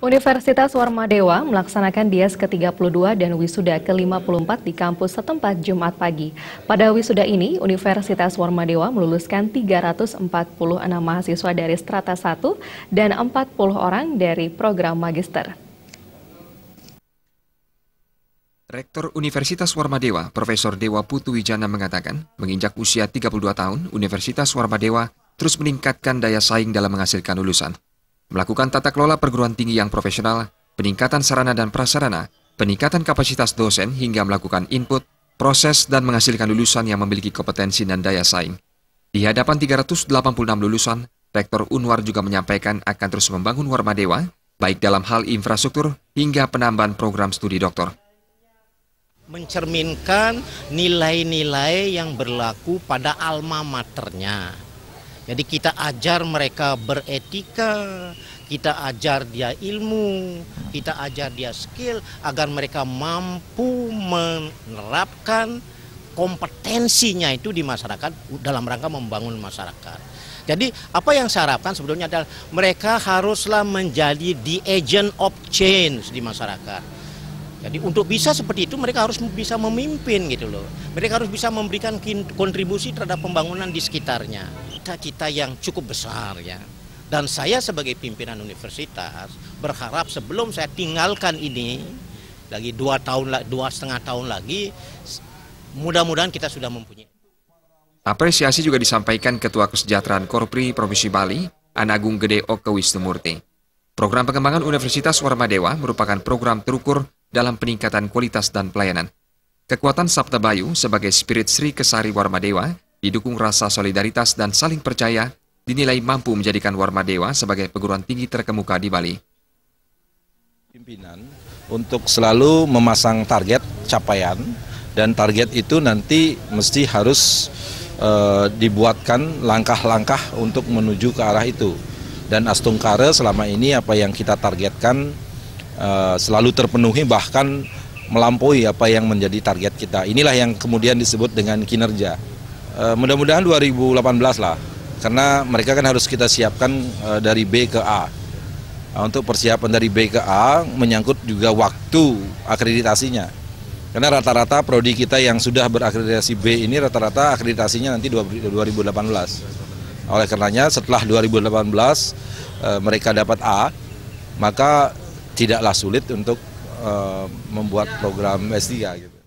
Universitas Warmadewa melaksanakan Dias ke-32 dan wisuda ke-54 di kampus setempat Jumat pagi. Pada wisuda ini, Universitas Warmadewa meluluskan 346 mahasiswa dari strata 1 dan 40 orang dari program magister. Rektor Universitas Warmadewa, Profesor Dewa Putu Wijana mengatakan, menginjak usia 32 tahun, Universitas Warmadewa terus meningkatkan daya saing dalam menghasilkan lulusan. Melakukan tata kelola perguruan tinggi yang profesional, peningkatan sarana dan prasarana, peningkatan kapasitas dosen hingga melakukan input, proses dan menghasilkan lulusan yang memiliki kompetensi dan daya saing. Di hadapan 386 lulusan, Rektor Unwar juga menyampaikan akan terus membangun Warmadewa, baik dalam hal infrastruktur hingga penambahan program studi doktor. Mencerminkan nilai-nilai yang berlaku pada alma maternya. Jadi kita ajar mereka beretika, kita ajar dia ilmu, kita ajar dia skill agar mereka mampu menerapkan kompetensinya itu di masyarakat dalam rangka membangun masyarakat. Jadi apa yang saya harapkan sebetulnya adalah mereka haruslah menjadi the agent of change di masyarakat. Jadi untuk bisa seperti itu mereka harus bisa memimpin gitu loh. Mereka harus bisa memberikan kontribusi terhadap pembangunan di sekitarnya. Kita yang cukup besar ya. Dan saya sebagai pimpinan universitas berharap sebelum saya tinggalkan ini lagi 2,5 tahun lagi, mudah-mudahan kita sudah mempunyai. Apresiasi juga disampaikan Ketua Kesejahteraan Korpri Provinsi Bali, Anagung Gede Oke Wisnumurti. Program pengembangan Universitas Warmadewa merupakan program terukur dalam peningkatan kualitas dan pelayanan. Kekuatan Sabta Bayu sebagai spirit Sri Kesari Warmadewa didukung rasa solidaritas dan saling percaya dinilai mampu menjadikan Warmadewa sebagai perguruan tinggi terkemuka di Bali. Pimpinan untuk selalu memasang target capaian dan target itu nanti mesti harus dibuatkan langkah-langkah untuk menuju ke arah itu. Dan Astungkare selama ini apa yang kita targetkan selalu terpenuhi bahkan melampaui apa yang menjadi target kita. Inilah yang kemudian disebut dengan kinerja. Mudah-mudahan 2018 lah, karena mereka kan harus kita siapkan dari B ke A. Untuk persiapan dari B ke A menyangkut juga waktu akreditasinya. Karena rata-rata prodi kita yang sudah berakreditasi B ini rata-rata akreditasinya nanti 2018. Oleh karenanya setelah 2018 mereka dapat A, maka tidaklah sulit untuk membuat program S3 gitu.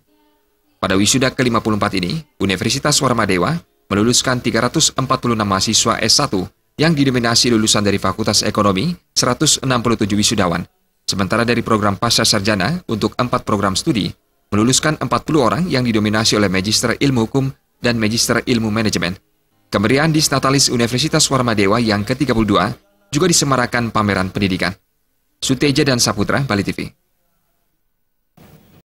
Pada wisuda ke-54 ini, Universitas Warmadewa meluluskan 346 mahasiswa S1 yang didominasi lulusan dari Fakultas Ekonomi 167 wisudawan. Sementara dari program Pasca Sarjana untuk 4 program studi, meluluskan 40 orang yang didominasi oleh Magister Ilmu Hukum dan Magister Ilmu Manajemen. Kemeriahan Disnatalis Universitas Warmadewa yang ke-32 juga disemarakan pameran pendidikan. Suteja dan Saputra, Bali TV.